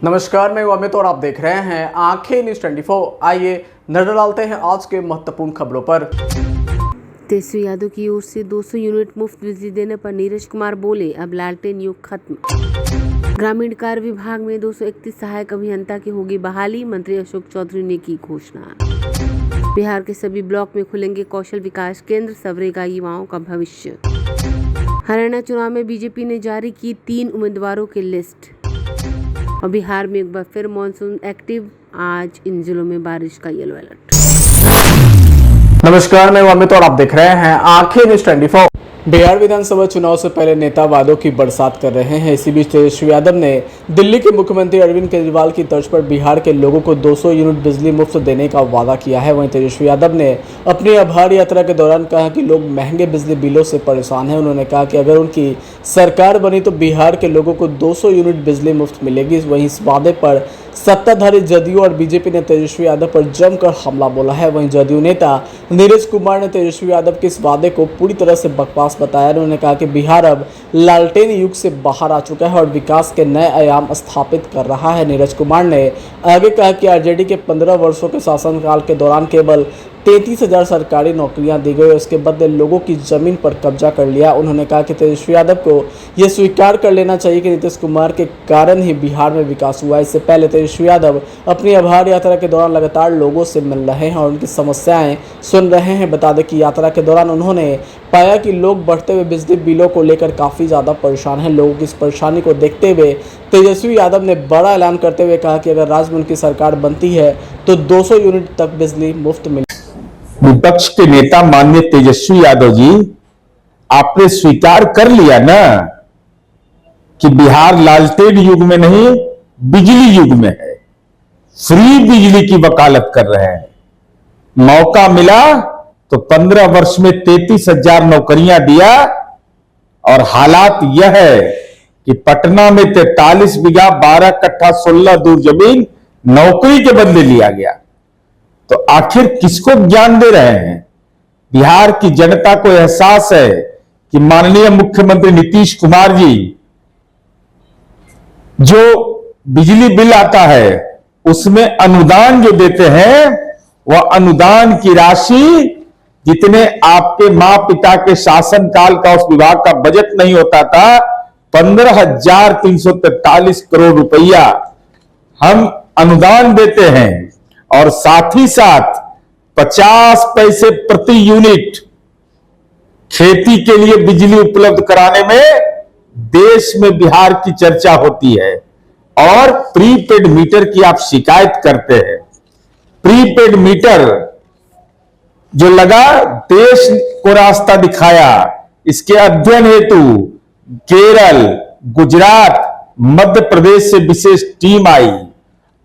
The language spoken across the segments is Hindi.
नमस्कार, मैं अमित और आप देख रहे हैं आंखें न्यूज 24। आइए नजर डालते हैं आज के महत्वपूर्ण खबरों पर। तेजस्वी यादव की ओर से 200 यूनिट मुफ्त बिजली देने पर नीरज कुमार बोले, अब लालटेन युग खत्म। ग्रामीण कार्य विभाग में 231 सहायक अभियंता की होगी बहाली, मंत्री अशोक चौधरी ने की घोषणा। बिहार के सभी ब्लॉक में खुलेंगे कौशल विकास केंद्र, संवरेगा युवाओं का भविष्य। हरियाणा चुनाव में बीजेपी ने जारी की 3 उम्मीदवारों की लिस्ट। और बिहार में एक बार फिर मानसून एक्टिव, आज इन जिलों में बारिश का येलो अलर्ट। नमस्कार, मैं अमित और आप देख रहे हैं आंखें न्यूज 24। बिहार विधानसभा चुनाव से पहले नेता वादों की बरसात कर रहे हैं। इसी बीच तेजस्वी यादव ने दिल्ली के मुख्यमंत्री अरविंद केजरीवाल की तर्ज पर बिहार के लोगों को 200 यूनिट बिजली मुफ्त देने का वादा किया है। वहीं तेजस्वी यादव ने अपनी आभार यात्रा के दौरान कहा कि लोग महंगे बिजली बिलों से परेशान हैं। उन्होंने कहा कि अगर उनकी सरकार बनी तो बिहार के लोगों को 200 यूनिट बिजली मुफ्त मिलेगी। वहीं इस वादे पर सत्ताधारी जदयू और बीजेपी ने तेजस्वी यादव पर जमकर हमला बोला है। वहीं जदयू नेता नीरज कुमार ने तेजस्वी यादव के इस वादे को पूरी तरह से बकवास बताया। उन्होंने कहा कि बिहार अब लालटेन युग से बाहर आ चुका है और विकास के नए आयाम स्थापित कर रहा है। नीरज कुमार ने आगे कहा कि आरजेडी के 15 वर्षों के शासनकाल के दौरान केवल 33,000 सरकारी नौकरियां दी गई, उसके बदले लोगों की जमीन पर कब्जा कर लिया। उन्होंने कहा कि तेजस्वी यादव को यह स्वीकार कर लेना चाहिए कि नीतीश कुमार के कारण ही बिहार में विकास हुआ। इससे पहले तेजस्वी यादव अपनी आभार यात्रा के दौरान लगातार लोगों से मिल रहे हैं और उनकी समस्याएं सुन रहे हैं। बता दें कि यात्रा के दौरान उन्होंने पाया कि लोग बढ़ते हुए बिजली बिलों को लेकर काफ़ी ज़्यादा परेशान हैं। लोगों की इस परेशानी को देखते हुए तेजस्वी यादव ने बड़ा ऐलान करते हुए कहा कि अगर राज्य में उनकी सरकार बनती है तो 200 यूनिट तक बिजली मुफ्त मिले। विपक्ष के नेता माननीय तेजस्वी यादव जी, आपने स्वीकार कर लिया ना कि बिहार लालटेन युग में नहीं बिजली युग में है। फ्री बिजली की वकालत कर रहे हैं। मौका मिला तो 15 वर्ष में 33,000 नौकरियां दिया और हालात यह है कि पटना में 43 बीघा 12 कट्ठा 16 दूर जमीन नौकरी के बदले लिया गया। तो आखिर किसको ज्ञान दे रहे हैं? बिहार की जनता को एहसास है कि माननीय मुख्यमंत्री नीतीश कुमार जी जो बिजली बिल आता है उसमें अनुदान जो देते हैं, वह अनुदान की राशि जितने आपके मां पिता के शासनकाल का उस विभाग का बजट नहीं होता था, 15,343 करोड़ रुपया हम अनुदान देते हैं और साथ ही साथ 50 पैसे प्रति यूनिट खेती के लिए बिजली उपलब्ध कराने में देश में बिहार की चर्चा होती है। और प्रीपेड मीटर की आप शिकायत करते हैं। प्रीपेड मीटर जो लगा, देश को रास्ता दिखाया। इसके अध्ययन हेतु केरल, गुजरात, मध्य प्रदेश से विशेष टीम आई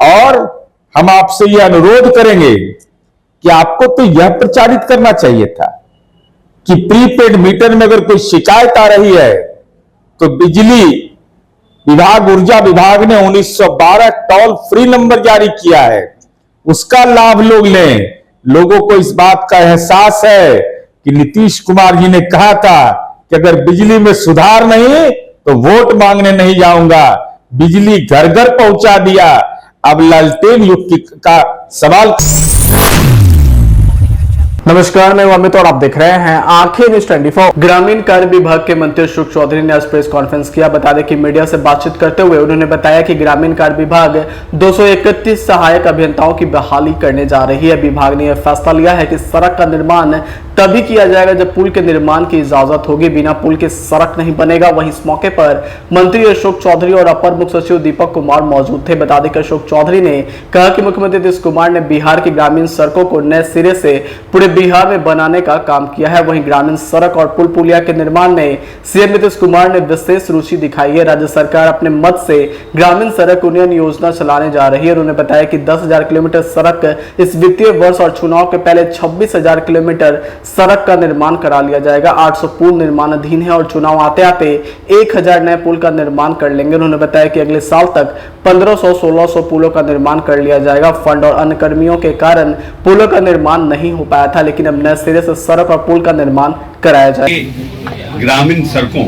और हम आपसे यह अनुरोध करेंगे कि आपको तो यह प्रचारित करना चाहिए था कि प्रीपेड मीटर में अगर कोई शिकायत आ रही है तो बिजली विभाग, ऊर्जा विभाग ने 1912 टोल फ्री नंबर जारी किया है, उसका लाभ लोग लें। लोगों को इस बात का एहसास है कि नीतीश कुमार जी ने कहा था कि अगर बिजली में सुधार नहीं तो वोट मांगने नहीं जाऊंगा। बिजली घर घर पहुंचा दिया। अब लालटेन युग का सवाल। नमस्कार, मैं अमित और आप देख रहे हैं आंखें न्यूज 24। ग्रामीण कार्य विभाग के मंत्री अशोक चौधरी ने आज प्रेस कॉन्फ्रेंस किया। बता दें कि मीडिया से बातचीत करते हुए उन्होंने बताया कि ग्रामीण कार्य विभाग 231 सहायक अभियंताओं की बहाली करने जा रही है। विभाग ने यह फैसला लिया है कि सड़क का निर्माण तभी किया जाएगा जब पुल के निर्माण की इजाजत होगी, बिना पुल के सड़क नहीं बनेगा। वहीं इस मौके पर मंत्री अशोक चौधरी और अपर मुख्य सचिव दीपक कुमार मौजूद थे। बता दें कि अशोक चौधरी ने कहा कि मुख्यमंत्री नीतीश कुमार ने बिहार की ग्रामीण सड़कों को नए सिरे से पूरे बिहार में बनाने का काम किया है। वहीं ग्रामीण सड़क और पुल पुलिया के निर्माण में सीएम नीतीश कुमार ने विशेष रुचि दिखाई है। राज्य सरकार अपने मद से ग्रामीण सड़क उन्नयन योजना चलाने जा रही है। उन्होंने बताया कि 10,000 किलोमीटर सड़क इस वित्तीय वर्ष और चुनाव के पहले 26,000 किलोमीटर सड़क का निर्माण करा लिया जाएगा। 800 पुल निर्माणाधीन है और चुनाव आते आते 1,000 नए पुल का निर्माण कर लेंगे। उन्होंने बताया कि अगले साल तक 1500-1600 पुलों का निर्माण कर लिया जाएगा। फंड और अन्य कर्मियों के कारण पुलों का निर्माण नहीं हो पाया था, लेकिन अब नए सिरे से सड़क और पुल का निर्माण कराया जाएगा। ग्रामीण सड़कों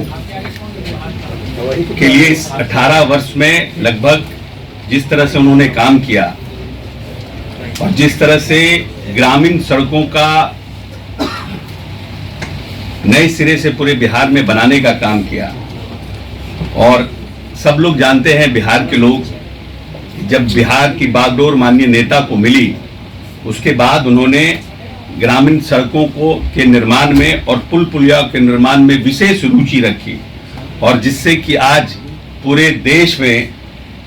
के लिए इस 18 वर्ष में लगभग जिस तरह से उन्होंने काम किया और जिस तरह से ग्रामीण सड़कों का नए सिरे से पूरे बिहार में बनाने का काम किया। और सब लोग जानते हैं, बिहार के लोग, जब बिहार की बागडोर माननीय नेता को मिली उसके बाद उन्होंने ग्रामीण सड़कों को के निर्माण में और पुल पुलिया के निर्माण में विशेष रुचि रखी, और जिससे कि आज पूरे देश में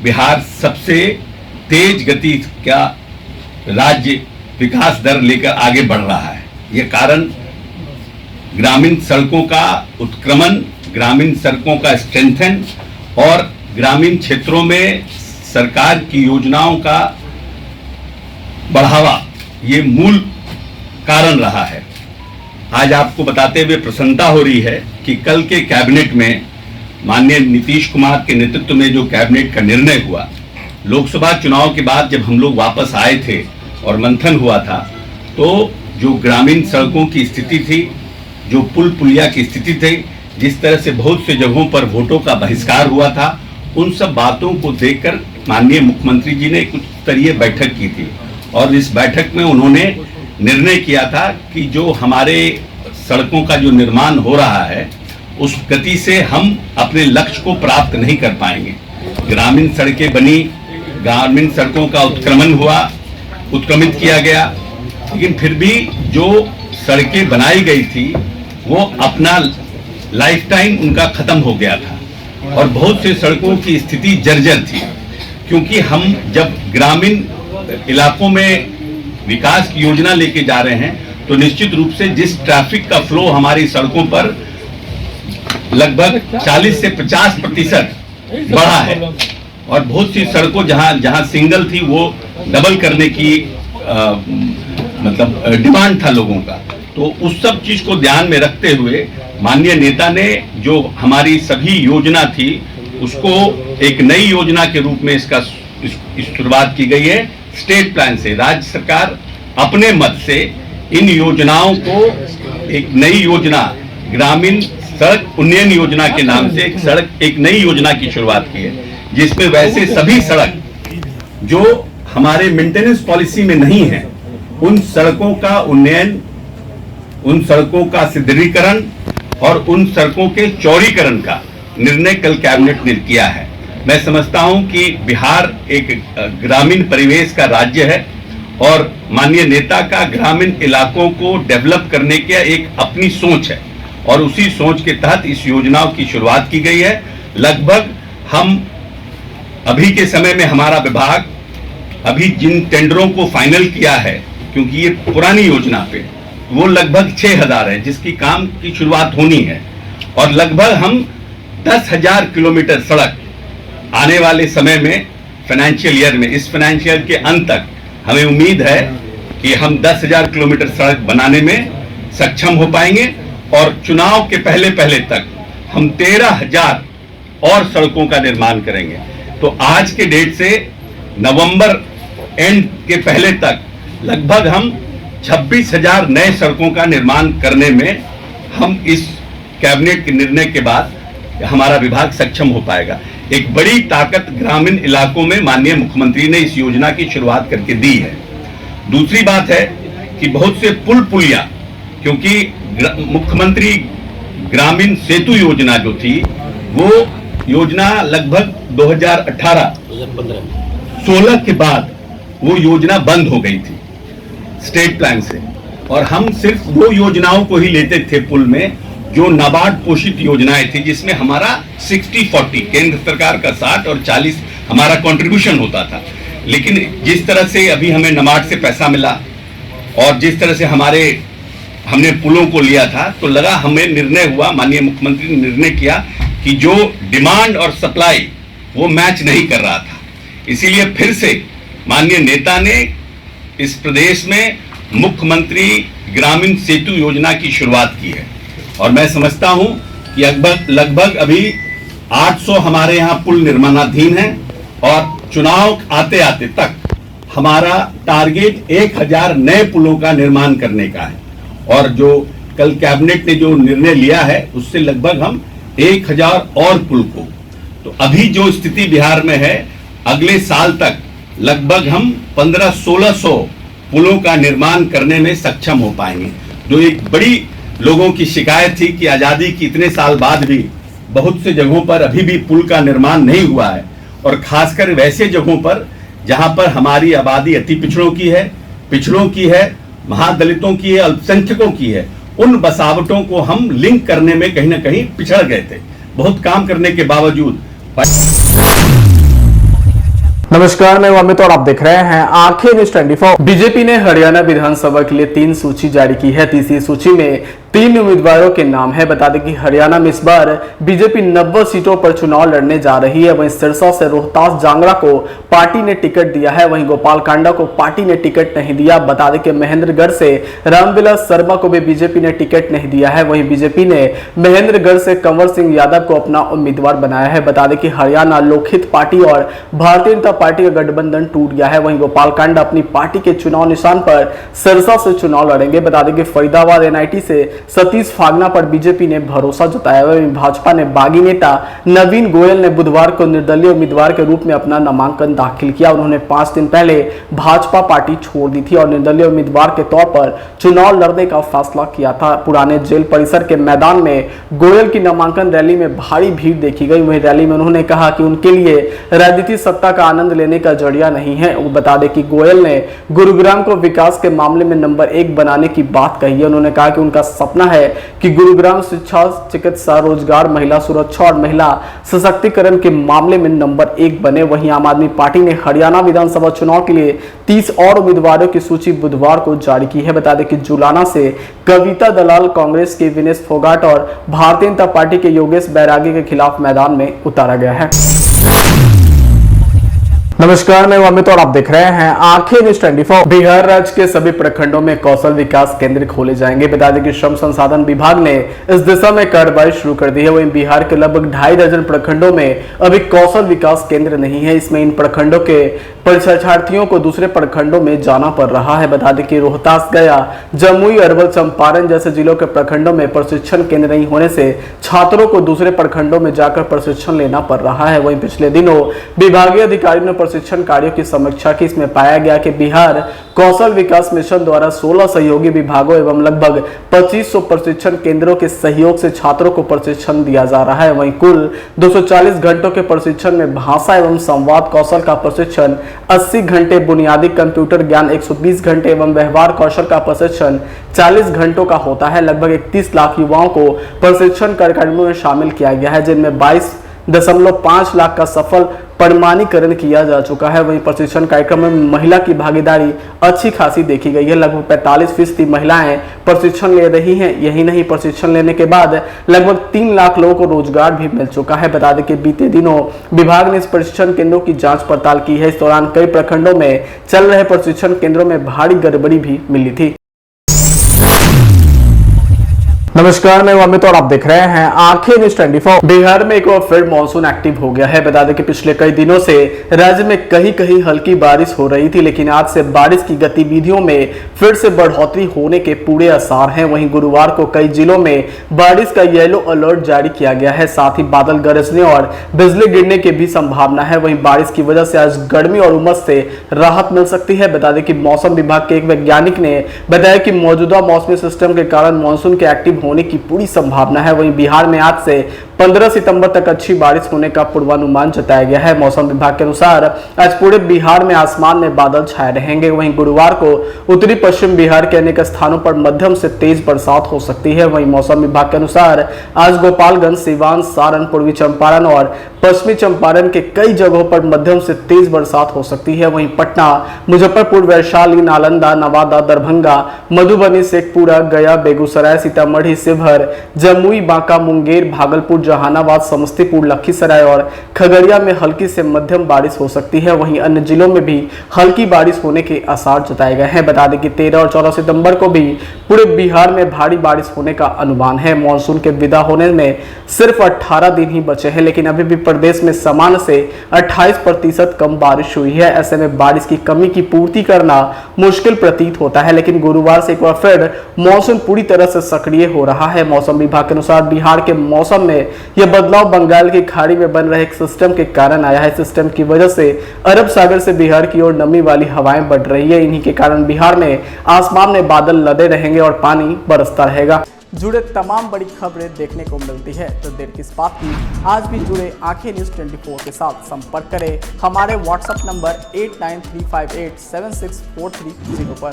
बिहार सबसे तेज गति का राज्य विकास दर लेकर आगे बढ़ रहा है। ये कारण ग्रामीण सड़कों का उत्क्रमण, ग्रामीण सड़कों का स्ट्रेंथन और ग्रामीण क्षेत्रों में सरकार की योजनाओं का बढ़ावा, ये मूल कारण रहा है। आज आपको बताते हुए प्रसन्नता हो रही है कि कल के कैबिनेट में माननीय नीतीश कुमार के नेतृत्व में जो कैबिनेट का निर्णय हुआ, लोकसभा चुनाव के बाद जब हम लोग वापस आए थे और मंथन हुआ था, तो जो ग्रामीण सड़कों की स्थिति थी, जो पुल पुलिया की स्थिति थी, जिस तरह से बहुत से जगहों पर वोटों का बहिष्कार हुआ था, उन सब बातों को देखकर माननीय मुख्यमंत्री जी ने एक उच्च स्तरीय बैठक की थी। और इस बैठक में उन्होंने निर्णय किया था कि जो हमारे सड़कों का जो निर्माण हो रहा है, उस गति से हम अपने लक्ष्य को प्राप्त नहीं कर पाएंगे। ग्रामीण सड़कें बनी, ग्रामीण सड़कों का उत्क्रमित किया गया, लेकिन फिर भी जो सड़कें बनाई गई थी वो अपना लाइफ टाइम उनका खत्म हो गया था और बहुत से सड़कों की स्थिति जर्जर थी। क्योंकि हम जब ग्रामीण इलाकों में विकास की योजना लेके जा रहे हैं, तो निश्चित रूप से जिस ट्रैफिक का फ्लो हमारी सड़कों पर लगभग 40 से 50% बढ़ा है, और बहुत सी सड़कों जहां सिंगल थी वो डबल करने की डिमांड था लोगों का। तो उस सब चीज को ध्यान में रखते हुए माननीय नेता ने जो हमारी सभी योजना थी उसको एक नई योजना के रूप में इसका शुरुआत की गई है। स्टेट प्लान से राज्य सरकार अपने मत से इन योजनाओं को एक नई योजना, ग्रामीण सड़क उन्नयन योजना के नाम से एक नई योजना की शुरुआत की है, जिसमें वैसे सभी सड़क जो हमारे मेंटेनेंस पॉलिसी में नहीं है, उन सड़कों का उन्नयन, उन सड़कों का सुदृढ़ीकरण और उन सड़कों के चौड़ीकरण का निर्णय कल कैबिनेट ने किया है। मैं समझता हूं कि बिहार एक ग्रामीण परिवेश का राज्य है और माननीय नेता का ग्रामीण इलाकों को डेवलप करने की एक अपनी सोच है, और उसी सोच के तहत इस योजनाओं की शुरुआत की गई है। लगभग हम अभी के समय में हमारा विभाग अभी जिन टेंडरों को फाइनल किया है, क्योंकि ये पुरानी योजना पे, वो लगभग 6000 है जिसकी काम की शुरुआत होनी है, और लगभग हम 10,000 किलोमीटर सड़क आने वाले समय में फाइनेंशियल ईयर में, इस फाइनेंशियल के अंत तक हमें उम्मीद है कि हम 10,000 किलोमीटर सड़क बनाने में सक्षम हो पाएंगे, और चुनाव के पहले तक हम 13,000 और सड़कों का निर्माण करेंगे। तो आज के डेट से नवंबर एंड के पहले तक लगभग हम 26,000 नए सड़कों का निर्माण करने में हम इस कैबिनेट के निर्णय के बाद हमारा विभाग सक्षम हो पाएगा। एक बड़ी ताकत ग्रामीण इलाकों में माननीय मुख्यमंत्री ने इस योजना की शुरुआत करके दी है। दूसरी बात है कि बहुत से पुल पुलिया, क्योंकि मुख्यमंत्री ग्रामीण सेतु योजना जो थी वो योजना लगभग 2018-16 के बाद वो योजना बंद हो गई थी स्टेट प्लान से, और हम सिर्फ वो योजनाओं को ही लेते थे पुल में जो नाबार्ड पोषित योजनाएं थी, जिसमें हमारा 60-40 केंद्र सरकार का 60 और 40 हमारा कंट्रीब्यूशन होता था। लेकिन जिस तरह से अभी हमें नाबार्ड से पैसा मिला और जिस तरह से हमने पुलों को लिया था, तो लगा हमें निर्णय हुआ, माननीय मुख्यमंत्री ने निर्णय किया कि जो डिमांड और सप्लाई वो मैच नहीं कर रहा था, इसीलिए फिर से माननीय नेता ने इस प्रदेश में मुख्यमंत्री ग्रामीण सेतु योजना की शुरुआत की है। और मैं समझता हूं कि लगभग अभी 800 हमारे यहाँ पुल निर्माणाधीन है, और चुनाव आते आते तक हमारा टारगेट 1000 नए पुलों का निर्माण करने का है, और जो कल कैबिनेट ने जो निर्णय लिया है उससे लगभग हम 1000 और पुल को, तो अभी जो स्थिति बिहार में है अगले साल तक लगभग हम 1500-1600 पुलों का निर्माण करने में सक्षम हो पाएंगे। जो एक बड़ी लोगों की शिकायत थी कि आजादी के इतने साल बाद भी बहुत से जगहों पर अभी भी पुल का निर्माण नहीं हुआ है, और खासकर वैसे जगहों पर जहां पर हमारी आबादी अति पिछड़ों की है, महादलितों की है, अल्पसंख्यकों की है, उन बसावटों को हम लिंक करने में कहीं ना कहीं पिछड़ गए थे। बहुत काम करने के बावजूद। नमस्कार, मैं अमित और आप देख रहे हैं आंखें न्यूज 24। बीजेपी ने हरियाणा विधानसभा के लिए 3 सूची जारी की है। तीसरी सूची में 3 उम्मीदवारों के नाम है। बता दें कि हरियाणा में इस बार बीजेपी 90 सीटों पर चुनाव लड़ने जा रही है। वहीं सिरसा से रोहतास जांगड़ा को पार्टी ने टिकट दिया है, वहीं गोपालकांडा को पार्टी ने टिकट नहीं दिया। बता दें कि महेंद्रगढ़ से रामविलास शर्मा को भी बीजेपी ने टिकट नहीं दिया है। वहीं बीजेपी ने महेंद्रगढ़ से कंवर सिंह यादव को अपना उम्मीदवार बनाया है। बता दें कि हरियाणा लोकहित पार्टी और भारतीय जनता पार्टी का गठबंधन टूट गया है। वहीं गोपालकांडा अपनी पार्टी के चुनाव निशान पर सिरसा से चुनाव लड़ेंगे। बता दें कि फरीदाबाद एनआईटी से सतीश फागना पर बीजेपी ने भरोसा जताया है। वहीं भाजपा ने बागी नेता नवीन गोयल ने बुधवार को निर्दलीय उम्मीदवार के रूप में अपना नामांकन दाखिल किया। उन्होंने 5 दिन पहले भाजपा पार्टी छोड़ दी थी और निर्दलीय उम्मीदवार के तौर पर चुनाव लड़ने का फैसला किया था। पुराने जेल परिसर के मैदान में गोयल की नामांकन रैली में भारी भीड़ देखी गई। वहीं रैली में उन्होंने कहा कि उनके लिए राजनीतिक सत्ता का आनंद लेने का जरिया नहीं है। वो बता दें कि गोयल ने गुरुग्राम को विकास के मामले में नंबर 1 बनाने की बात कही है। उन्होंने कहा कि उनका सपना है कि गुरुग्राम शिक्षा, चिकित्सा, रोजगार, महिला सुरक्षा और महिला सशक्तिकरण के मामले में नंबर 1 बने। वहीं आम आदमी पार्टी ने हरियाणा विधानसभा चुनाव के लिए 30 और उम्मीदवारों की सूची बुधवार को जारी की है। बता दें कि जुलाना से कविता दलाल, कांग्रेस के विनेश फोगाट और भारतीय जनता पार्टी के योगेश बैरागी के खिलाफ मैदान में उतारा गया है। नमस्कार, मैं अमित और आप देख रहे हैं आंखें न्यूज 24। बिहार राज्य के सभी प्रखंडों में कौशल विकास केंद्र खोले जाएंगे। बता दें कि श्रम संसाधन विभाग ने इस दिशा में कार्रवाई शुरू कर दी है। वहीं बिहार के लगभग 2.5 दर्जन प्रखंडों में अभी कौशल विकास केंद्र नहीं है। इसमें इन प्रखंडों के परीक्षार्थियों को दूसरे प्रखंडों में जाना पड़ रहा है। बता दें कि रोहतास, गया, जमुई, अरवल, चंपारण जैसे जिलों के प्रखंडों में प्रशिक्षण केंद्र नहीं होने से छात्रों को दूसरे प्रखंडों में जाकर प्रशिक्षण लेना पड़ रहा है। वहीं पिछले दिनों विभागीय अधिकारियों ने प्रशिक्षण कार्यों की समीक्षा की। इसमें पाया गया कि बिहार कौशल विकास मिशन द्वारा 16 सहयोगी विभागों एवं लगभग 2500 प्रशिक्षण केंद्रों के सहयोग से छात्रों को प्रशिक्षण दिया जा रहा है। वहीं कुल 240 घंटों के प्रशिक्षण में भाषा एवं संवाद कौशल का प्रशिक्षण 80 घंटे, बुनियादी कंप्यूटर ज्ञान 120 घंटे एवं व्यवहार कौशल का प्रशिक्षण 40 घंटों का होता है। लगभग 31 लाख युवाओं को प्रशिक्षण कार्यक्रमों में शामिल किया गया है, जिनमें 22.5 लाख का सफल प्रमाणीकरण किया जा चुका है। वहीं प्रशिक्षण कार्यक्रम में महिला की भागीदारी अच्छी खासी देखी गई है। लगभग 45% महिलाएं प्रशिक्षण ले रही हैं। यही नहीं, प्रशिक्षण लेने के बाद लगभग 3 लाख लोगों को रोजगार भी मिल चुका है। बता दें कि बीते दिनों विभाग ने इस प्रशिक्षण केंद्रों की जांच पड़ताल की है। इस दौरान कई प्रखंडों में चल रहे प्रशिक्षण केंद्रों में भारी गड़बड़ी भी मिली थी। नमस्कार, मैं अमित और आप देख रहे हैं आंखें न्यूज 24। बिहार में एक बार फिर मानसून एक्टिव हो गया है। बता दें कि पिछले कई दिनों से राज्य में कहीं कहीं हल्की बारिश हो रही थी, लेकिन आज से बारिश की गतिविधियों में फिर से बढ़ोतरी होने के पूरे आसार हैं। वहीं गुरुवार को कई जिलों में बारिश का येलो अलर्ट जारी किया गया है। साथ ही बादल गरजने और बिजली गिरने की भी संभावना है। वहीं बारिश की वजह से आज गर्मी और उमस से राहत मिल सकती है। बता दें कि मौसम विभाग के एक वैज्ञानिक ने बताया कि मौजूदा मौसमी सिस्टम के कारण मानसून के एक्टिव होने की पूरी संभावना है। वहीं बिहार में आज से 15 सितंबर तक अच्छी बारिश होने का पूर्वानुमान जताया गया है। मौसम विभाग के अनुसार आज पूरे बिहार में आसमान में बादल छाए रहेंगे। वहीं गुरुवार को उत्तरी पश्चिम बिहार के अनेक स्थानों पर मध्यम से तेज बरसात हो सकती है। वहीं मौसम विभाग के अनुसार आज गोपालगंज, सिवान, सारण, पूर्वी चंपारण और पश्चिमी चंपारण के कई जगहों पर मध्यम से तेज बरसात हो सकती है। वहीं पटना, मुजफ्फरपुर, वैशाली, नालंदा, नवादा, दरभंगा, मधुबनी, शेखपुरा, गया, बेगूसराय, सीतामढ़ी, शिवहर, जमुई, बांका, मुंगेर, भागलपुर, जहानाबाद, समस्तीपुर, लखीसराय और खगड़िया में हल्की से मध्यम बारिश हो सकती है। वहीं अन्य जिलों में भी हल्की बारिश होने के आसार जताए गए हैं। बता दें कि 13 और 14 सितंबर को भी पूरे बिहार में भारी बारिश होने का अनुमान है। मानसून के विदा होने में सिर्फ 18 दिन ही बचे हैं, लेकिन अभी भी प्रदेश में सामान्य से 28% कम बारिश हुई है। ऐसे में बारिश की कमी की पूर्ति करना मुश्किल प्रतीत होता है, लेकिन गुरुवार से एक बार फिर मानसून पूरी तरह से सक्रिय हो रहा है। मौसम विभाग के अनुसार बिहार के मौसम में यह बदलाव बंगाल की खाड़ी में बन रहे एक सिस्टम के कारण आया है। सिस्टम की वजह से अरब सागर से बिहार की ओर नमी वाली हवाएं बढ़ रही है। इन्हीं के कारण बिहार में आसमान में बादल लदे रहेंगे और पानी बरसता रहेगा। जुड़े तमाम बड़ी खबरें देखने को मिलती है तो देर किस बात की, आज भी जुड़े आंखें न्यूज़ 24 के साथ संपर्क करें हमारे व्हाट्सएप नंबर 8935876430 पर।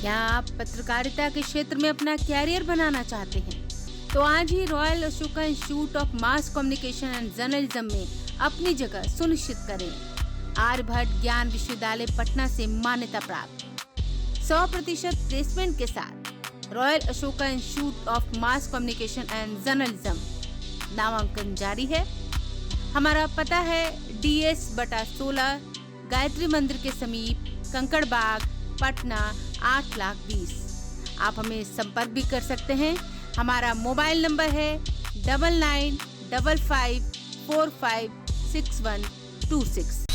क्या आप पत्रकारिता के क्षेत्र में अपना कैरियर बनाना चाहते हैं तो आज ही royal Ashoka institute of mass communication and journalism में अपनी जगह सुनिश्चित करें। आर्यभट्ट ज्ञान विश्वविद्यालय पटना से मान्यता प्राप्त 100% प्लेसमेंट के साथ royal Ashoka institute of mass communication and journalism नामांकन जारी है। हमारा पता है DS/16 गायत्री मंदिर के समीप कंकड़ बाग पटना 8,20,000। आप हमें संपर्क भी कर सकते हैं। हमारा मोबाइल नंबर है 9955456126।